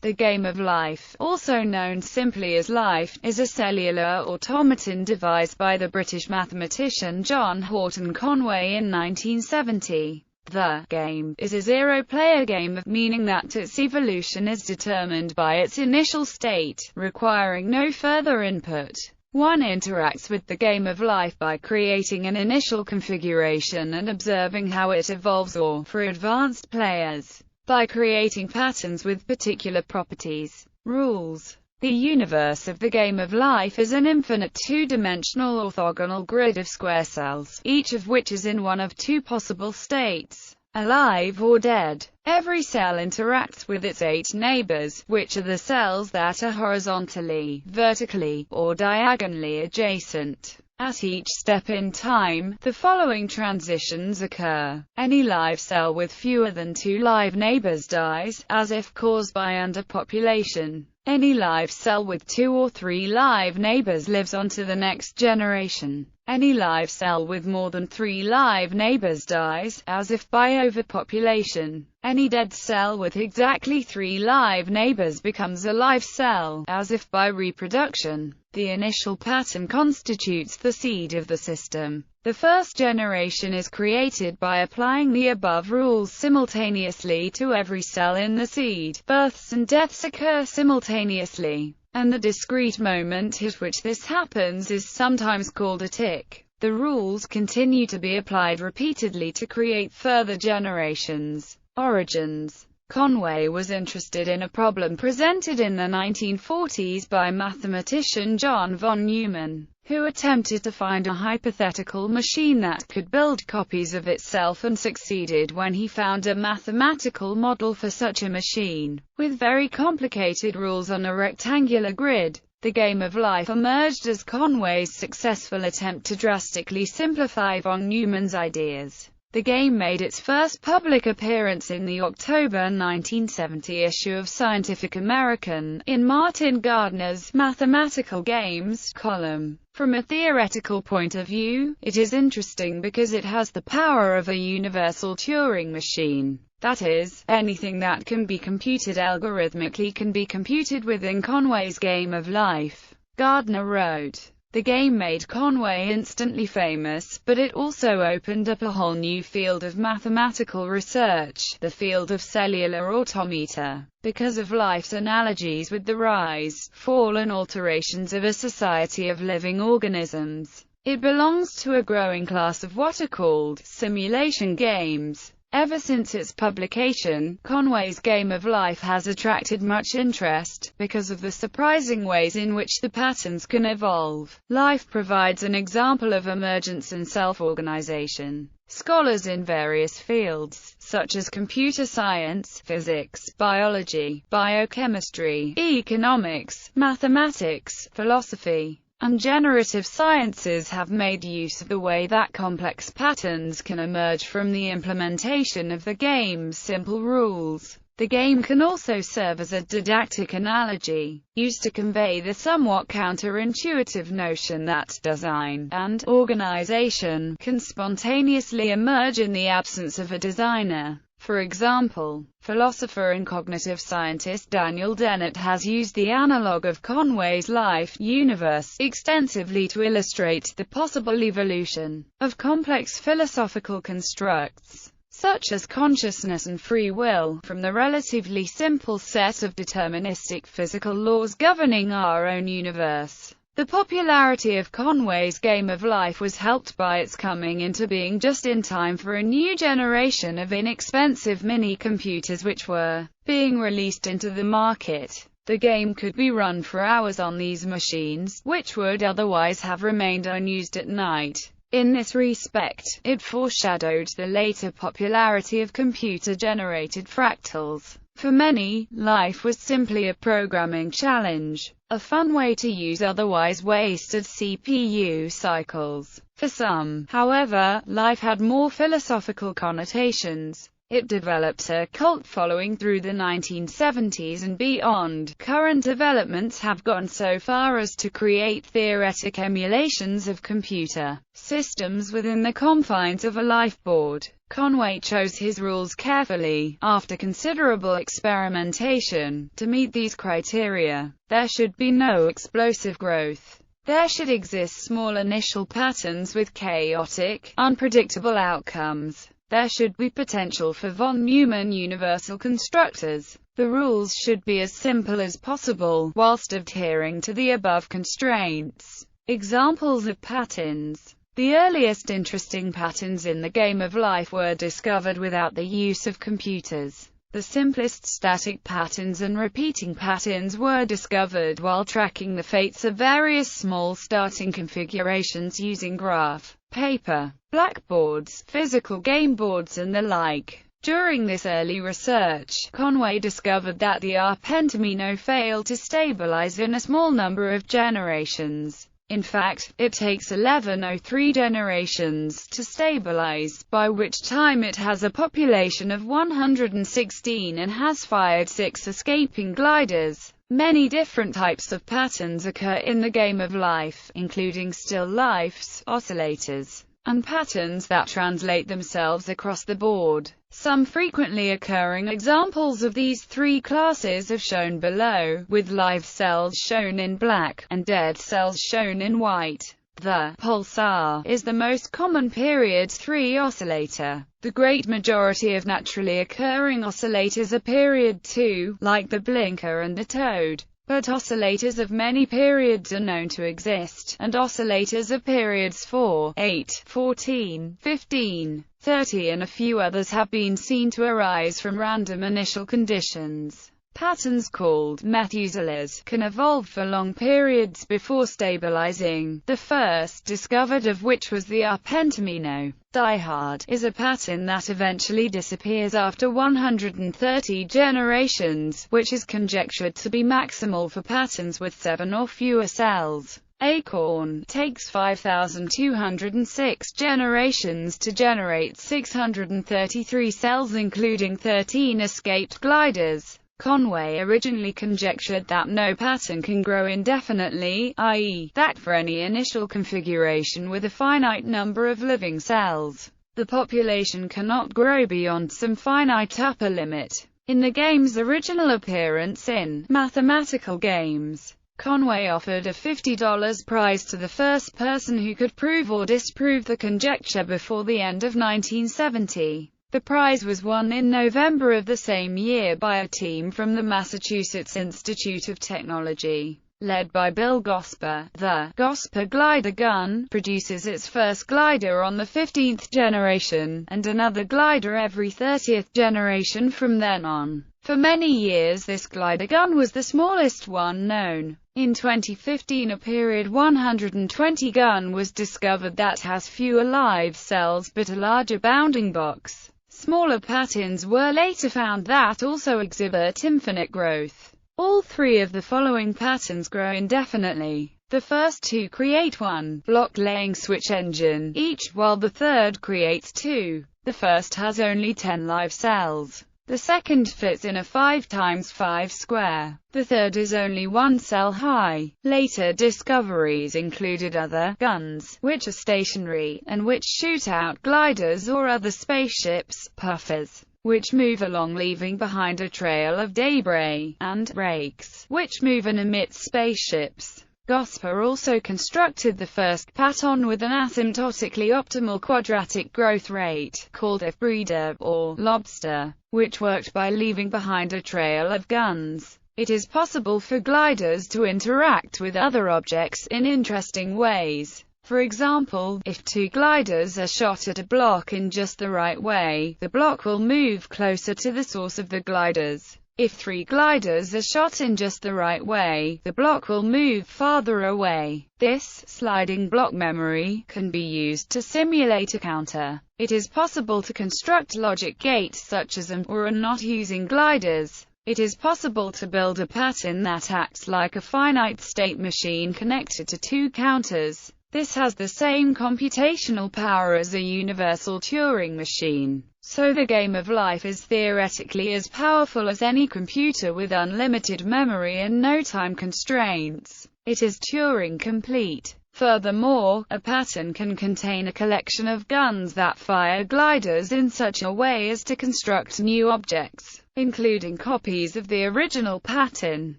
The game of life, also known simply as life, is a cellular automaton devised by the British mathematician John Horton Conway in 1970. The game is a zero-player game, meaning that its evolution is determined by its initial state, requiring no further input. One interacts with the game of life by creating an initial configuration and observing how it evolves, or, for advanced players, by creating patterns with particular properties. Rules. The universe of the game of life is an infinite two-dimensional orthogonal grid of square cells, each of which is in one of two possible states, alive or dead. Every cell interacts with its 8 neighbors, which are the cells that are horizontally, vertically, or diagonally adjacent. At each step in time, the following transitions occur. Any live cell with fewer than 2 live neighbors dies, as if caused by underpopulation. Any live cell with 2 or 3 live neighbors lives on to the next generation. Any live cell with more than 3 live neighbors dies, as if by overpopulation. Any dead cell with exactly 3 live neighbors becomes a live cell, as if by reproduction. The initial pattern constitutes the seed of the system. The first generation is created by applying the above rules simultaneously to every cell in the seed. Births and deaths occur simultaneously, and the discrete moment at which this happens is sometimes called a tick. The rules continue to be applied repeatedly to create further generations. Origins. Conway was interested in a problem presented in the 1940s by mathematician John von Neumann, who attempted to find a hypothetical machine that could build copies of itself, and succeeded when he found a mathematical model for such a machine, with very complicated rules on a rectangular grid. The game of life emerged as Conway's successful attempt to drastically simplify von Neumann's ideas. The game made its first public appearance in the October 1970 issue of Scientific American, in Martin Gardner's Mathematical Games column. From a theoretical point of view, it is interesting because it has the power of a universal Turing machine. That is, anything that can be computed algorithmically can be computed within Conway's game of life. Gardner wrote, "The game made Conway instantly famous, but it also opened up a whole new field of mathematical research, the field of cellular automata. Because of life's analogies with the rise, fall and alterations of a society of living organisms, it belongs to a growing class of what are called simulation games." Ever since its publication, Conway's game of life has attracted much interest, because of the surprising ways in which the patterns can evolve. Life provides an example of emergence and self-organization. Scholars in various fields, such as computer science, physics, biology, biochemistry, economics, mathematics, philosophy, and generative sciences have made use of the way that complex patterns can emerge from the implementation of the game's simple rules. The game can also serve as a didactic analogy, used to convey the somewhat counterintuitive notion that design and organization can spontaneously emerge in the absence of a designer. For example, philosopher and cognitive scientist Daniel Dennett has used the analog of Conway's life universe extensively to illustrate the possible evolution of complex philosophical constructs, such as consciousness and free will, from the relatively simple set of deterministic physical laws governing our own universe. The popularity of Conway's game of life was helped by its coming into being just in time for a new generation of inexpensive mini-computers which were being released into the market. The game could be run for hours on these machines, which would otherwise have remained unused at night. In this respect, it foreshadowed the later popularity of computer-generated fractals. For many, life was simply a programming challenge, a fun way to use otherwise wasted CPU cycles. For some, however, life had more philosophical connotations. It developed a cult following through the 1970s and beyond. Current developments have gone so far as to create theoretic emulations of computer systems within the confines of a life board. Conway chose his rules carefully, after considerable experimentation, to meet these criteria. There should be no explosive growth. There should exist small initial patterns with chaotic, unpredictable outcomes. There should be potential for von Neumann universal constructors. The rules should be as simple as possible, whilst adhering to the above constraints. Examples of patterns. The earliest interesting patterns in the game of life were discovered without the use of computers. The simplest static patterns and repeating patterns were discovered while tracking the fates of various small starting configurations using graph, paper, blackboards, physical game boards and the like. During this early research, Conway discovered that the arpentamino failed to stabilize in a small number of generations. In fact, it takes 1103 generations to stabilize, by which time it has a population of 116 and has fired 6 escaping gliders. Many different types of patterns occur in the game of life, including still lifes, oscillators, and patterns that translate themselves across the board. Some frequently occurring examples of these three classes are shown below, with live cells shown in black, and dead cells shown in white. The pulsar is the most common period 3 oscillator. The great majority of naturally occurring oscillators are period 2, like the blinker and the toad. But oscillators of many periods are known to exist, and oscillators of periods 4, 8, 14, 15, 30 and a few others have been seen to arise from random initial conditions. Patterns called Methuselahs can evolve for long periods before stabilizing, the first discovered of which was the arpentamino. Diehard is a pattern that eventually disappears after 130 generations, which is conjectured to be maximal for patterns with 7 or fewer cells. Acorn takes 5,206 generations to generate 633 cells including 13 escaped gliders. Conway originally conjectured that no pattern can grow indefinitely, i.e., that for any initial configuration with a finite number of living cells, the population cannot grow beyond some finite upper limit. In the game's original appearance in Mathematical Games, Conway offered a $50 prize to the first person who could prove or disprove the conjecture before the end of 1970. The prize was won in November of the same year by a team from the Massachusetts Institute of Technology, led by Bill Gosper. The Gosper glider gun produces its first glider on the 15th generation, and another glider every 30th generation from then on. For many years this glider gun was the smallest one known. In 2015 a period 120 gun was discovered that has fewer live cells but a larger bounding box. Smaller patterns were later found that also exhibit infinite growth. All three of the following patterns grow indefinitely. The first two create one block-laying switch engine each, while the third creates 2. The first has only 10 live cells. The second fits in a 5x5 square. The third is only 1 cell high. Later discoveries included other guns, which are stationary, and which shoot out gliders or other spaceships, puffers, which move along leaving behind a trail of debris, and rakes, which move and emit spaceships. Gosper also constructed the first pattern with an asymptotically optimal quadratic growth rate, called a breeder, or lobster, which worked by leaving behind a trail of guns. It is possible for gliders to interact with other objects in interesting ways. For example, if 2 gliders are shot at a block in just the right way, the block will move closer to the source of the gliders. If 3 gliders are shot in just the right way, the block will move farther away. This sliding block memory can be used to simulate a counter. It is possible to construct logic gates such as and or not using gliders. It is possible to build a pattern that acts like a finite state machine connected to 2 counters. This has the same computational power as a universal Turing machine. So the game of life is theoretically as powerful as any computer with unlimited memory and no time constraints. It is Turing complete. Furthermore, a pattern can contain a collection of guns that fire gliders in such a way as to construct new objects, including copies of the original pattern.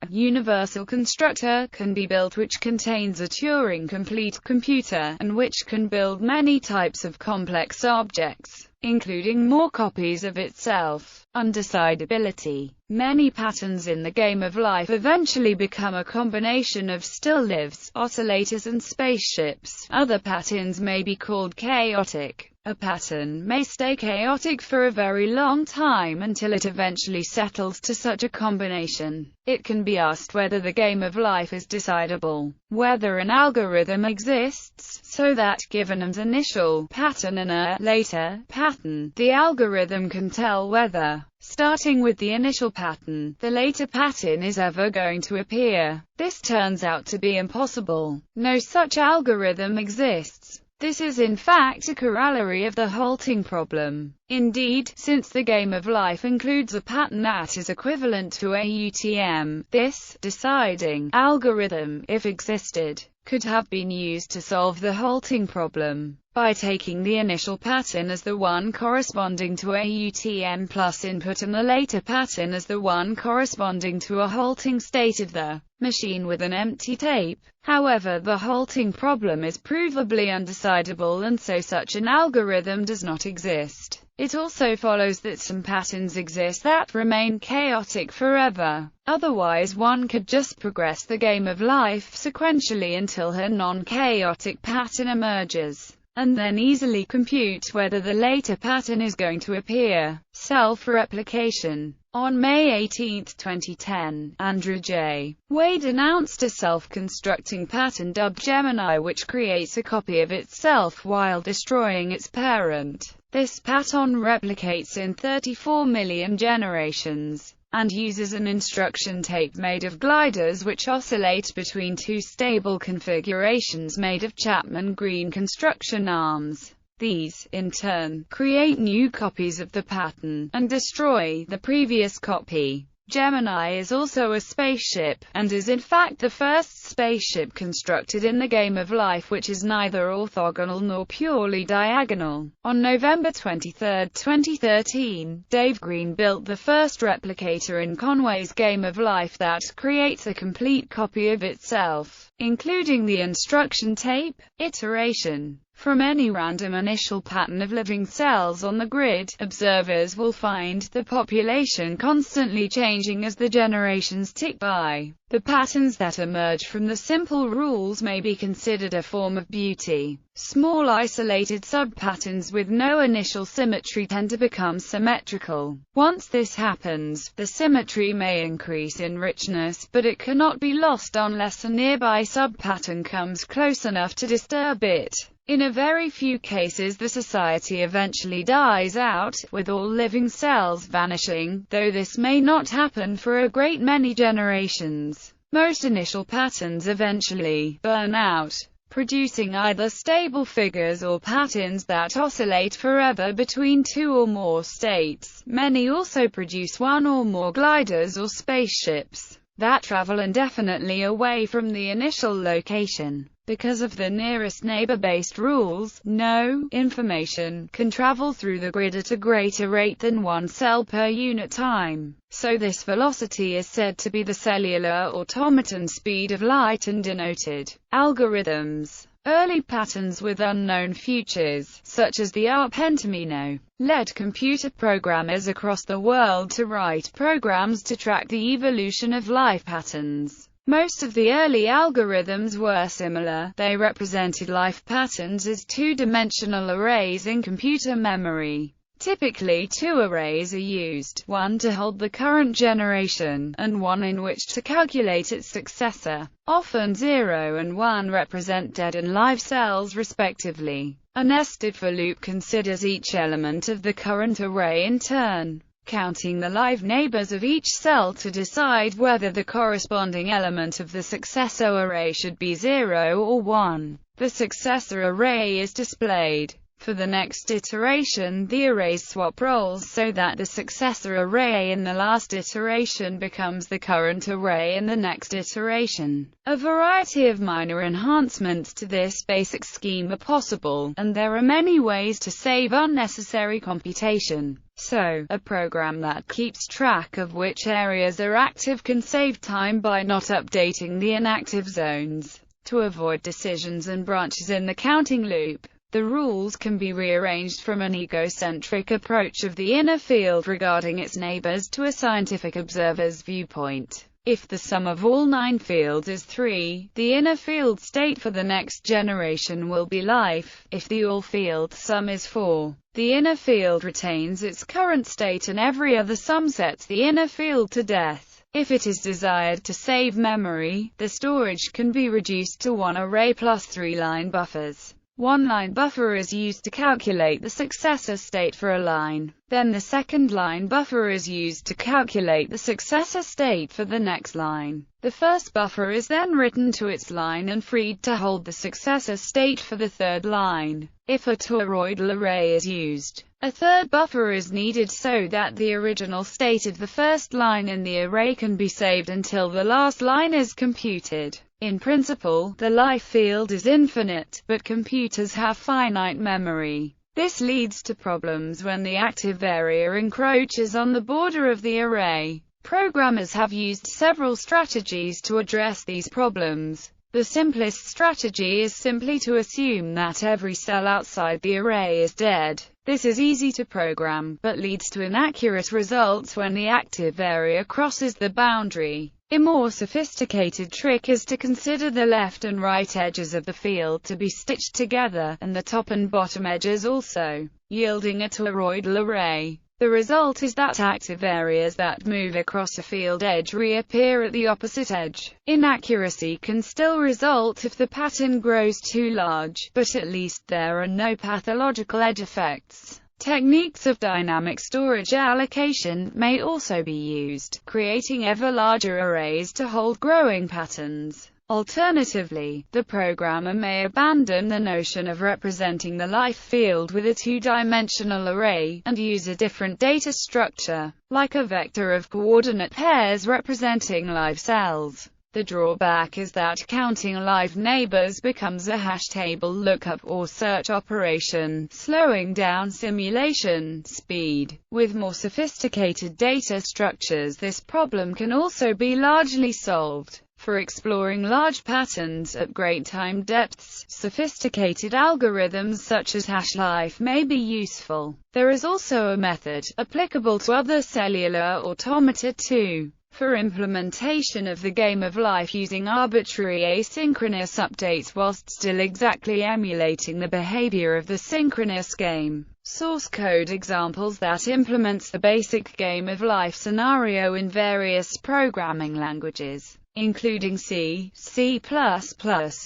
A universal constructor can be built which contains a Turing-complete computer, and which can build many types of complex objects, including more copies of itself. Undecidability. Many patterns in the game of life eventually become a combination of still-lives, oscillators and spaceships. Other patterns may be called chaotic. A pattern may stay chaotic for a very long time until it eventually settles to such a combination. It can be asked whether the game of life is decidable, whether an algorithm exists, so that, given an initial pattern and a later pattern, the algorithm can tell whether, starting with the initial pattern, the later pattern is ever going to appear. This turns out to be impossible. No such algorithm exists. This is in fact a corollary of the halting problem. Indeed, since the game of life includes a pattern that is equivalent to a UTM, this deciding algorithm, if existed, could have been used to solve the halting problem, by taking the initial pattern as the one corresponding to a UTM plus input and the later pattern as the one corresponding to a halting state of the machine with an empty tape. However, the halting problem is provably undecidable, and so such an algorithm does not exist. It also follows that some patterns exist that remain chaotic forever. Otherwise, one could just progress the game of life sequentially until a non-chaotic pattern emerges, and then easily compute whether the later pattern is going to appear. Self-replication. On May 18, 2010, Andrew J. Wade announced a self-constructing pattern dubbed Gemini, which creates a copy of itself while destroying its parent. This pattern replicates in 34 million generations, and uses an instruction tape made of gliders which oscillate between two stable configurations made of Chapman green construction arms. These, in turn, create new copies of the pattern, and destroy the previous copy. Gemini is also a spaceship, and is in fact the first spaceship constructed in the game of life which is neither orthogonal nor purely diagonal. On November 23, 2013, Dave Green built the first replicator in Conway's game of life that creates a complete copy of itself, including the instruction tape. Iteration. From any random initial pattern of living cells on the grid, observers will find the population constantly changing as the generations tick by. The patterns that emerge from the simple rules may be considered a form of beauty. Small isolated sub-patterns with no initial symmetry tend to become symmetrical. Once this happens, the symmetry may increase in richness, but it cannot be lost unless a nearby sub-pattern comes close enough to disturb it. In a very few cases the society eventually dies out, with all living cells vanishing, though this may not happen for a great many generations. Most initial patterns eventually burn out, producing either stable figures or patterns that oscillate forever between two or more states. Many also produce one or more gliders or spaceships that travel indefinitely away from the initial location. Because of the nearest neighbor-based rules, no information can travel through the grid at a greater rate than one cell per unit time. So this velocity is said to be the cellular automaton speed of light and denoted algorithms. Early patterns with unknown futures, such as the Arpentamino, led computer programmers across the world to write programs to track the evolution of life patterns. Most of the early algorithms were similar. They represented life patterns as two-dimensional arrays in computer memory. Typically, two arrays are used, one to hold the current generation, and one in which to calculate its successor. Often 0 and 1 represent dead and live cells respectively. A nested for loop considers each element of the current array in turn, counting the live neighbors of each cell to decide whether the corresponding element of the successor array should be 0 or 1. The successor array is displayed For the next iteration, the arrays swap roles so that the successor array in the last iteration becomes the current array in the next iteration. A variety of minor enhancements to this basic scheme are possible, and there are many ways to save unnecessary computation. So, a program that keeps track of which areas are active can save time by not updating the inactive zones. To avoid decisions and branches in the counting loop, the rules can be rearranged from an egocentric approach of the inner field regarding its neighbors to a scientific observer's viewpoint. If the sum of all 9 fields is 3, the inner field state for the next generation will be life. If the all-field sum is 4, the inner field retains its current state and every other sum sets the inner field to death. If it is desired to save memory, the storage can be reduced to one array plus 3 line buffers. One line buffer is used to calculate the successor state for a line. Then the second line buffer is used to calculate the successor state for the next line. The first buffer is then written to its line and freed to hold the successor state for the third line. If a toroidal array is used, a third buffer is needed so that the original state of the first line in the array can be saved until the last line is computed. In principle, the life field is infinite, but computers have finite memory. This leads to problems when the active area encroaches on the border of the array. Programmers have used several strategies to address these problems. The simplest strategy is simply to assume that every cell outside the array is dead. This is easy to program, but leads to inaccurate results when the active area crosses the boundary. A more sophisticated trick is to consider the left and right edges of the field to be stitched together, and the top and bottom edges also, yielding a toroidal array. The result is that active areas that move across a field edge reappear at the opposite edge. Inaccuracy can still result if the pattern grows too large, but at least there are no pathological edge effects. Techniques of dynamic storage allocation may also be used, creating ever larger arrays to hold growing patterns. Alternatively, the programmer may abandon the notion of representing the life field with a two-dimensional array, and use a different data structure, like a vector of coordinate pairs representing live cells. The drawback is that counting live neighbors becomes a hash table lookup or search operation, slowing down simulation speed. With more sophisticated data structures, this problem can also be largely solved. For exploring large patterns at great time depths, sophisticated algorithms such as hash-life may be useful. There is also a method, applicable to other cellular automata too, for implementation of the game of life using arbitrary asynchronous updates whilst still exactly emulating the behavior of the synchronous game. Source code examples that implements the basic game of life scenario in various programming languages, including C, C++,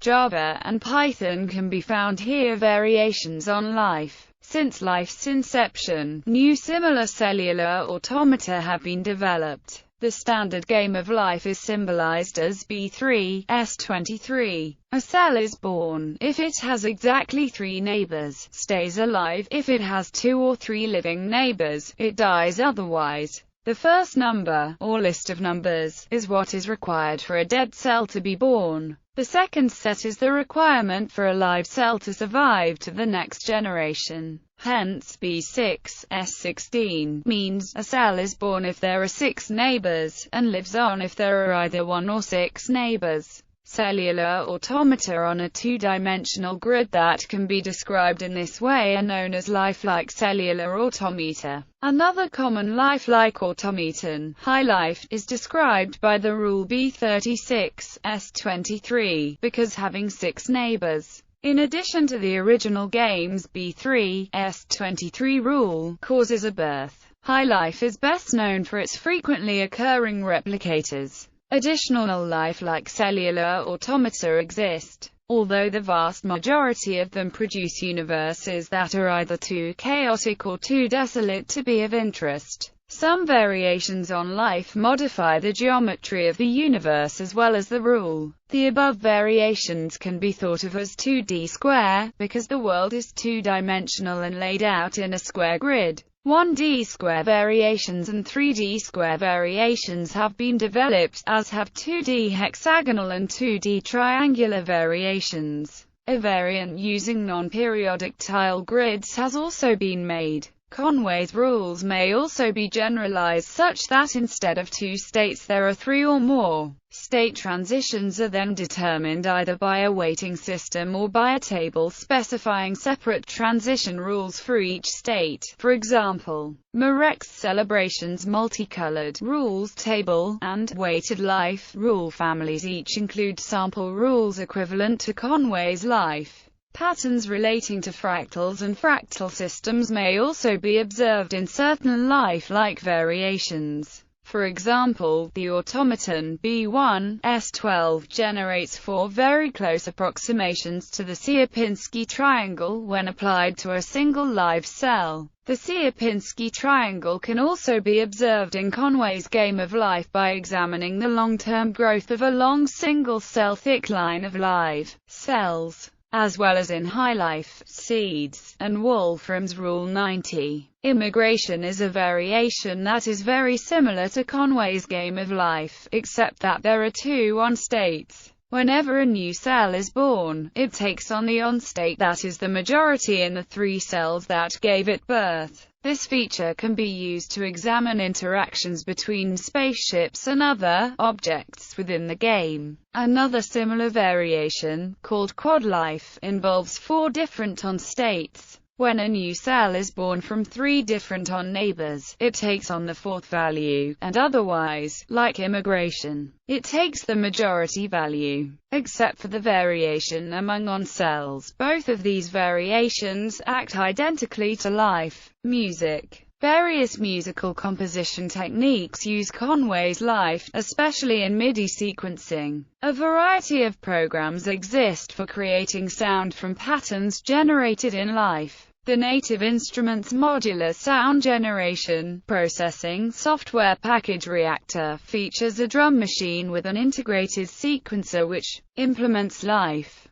Java, and Python can be found here. Variations on life. Since life's inception, new similar cellular automata have been developed. The standard game of life is symbolized as B3S23. A cell is born if it has exactly 3 neighbors, stays alive if it has 2 or 3 living neighbors, it dies otherwise. The first number, or list of numbers, is what is required for a dead cell to be born. The second set is the requirement for a live cell to survive to the next generation. Hence, B6S16 means a cell is born if there are 6 neighbors, and lives on if there are either 1 or 6 neighbors. Cellular automata on a two-dimensional grid that can be described in this way are known as lifelike cellular automata. Another common lifelike automaton, high life, is described by the rule B36S23, because having 6 neighbors. In addition to the original game's B3S23 rule, causes a birth. High life is best known for its frequently occurring replicators. Additional lifelike cellular automata exist, although the vast majority of them produce universes that are either too chaotic or too desolate to be of interest. Some variations on life modify the geometry of the universe as well as the rule. The above variations can be thought of as 2D square, because the world is two-dimensional and laid out in a square grid. 1D square variations and 3D square variations have been developed, as have 2D hexagonal and 2D triangular variations. A variant using non-periodic tile grids has also been made. Conway's rules may also be generalized such that instead of two states there are three or more. State transitions are then determined either by a weighting system or by a table specifying separate transition rules for each state. For example, Marek's Celebrations multicolored rules table and weighted life rule families each include sample rules equivalent to Conway's life. Patterns relating to fractals and fractal systems may also be observed in certain life-like variations. For example, the automaton B1S12 generates four very close approximations to the Sierpinski triangle when applied to a single live cell. The Sierpinski triangle can also be observed in Conway's game of life by examining the long-term growth of a long single-cell thick line of live cells, as well as in high life seeds, and Wolfram's Rule 90. Immigration is a variation that is very similar to Conway's game of life, except that there are two on-states. Whenever a new cell is born, it takes on the on-state that is the majority in the three cells that gave it birth. This feature can be used to examine interactions between spaceships and other objects within the game. Another similar variation, called quad life, involves four different on-states. When a new cell is born from three different on-neighbors, it takes on the fourth value, and otherwise, like immigration, it takes the majority value. Except for the variation among on-cells, both of these variations act identically to life. Music. Various musical composition techniques use Conway's life, especially in MIDI sequencing. A variety of programs exist for creating sound from patterns generated in life. The Native Instruments modular sound generation processing software package reactor features a drum machine with an integrated sequencer which implements life.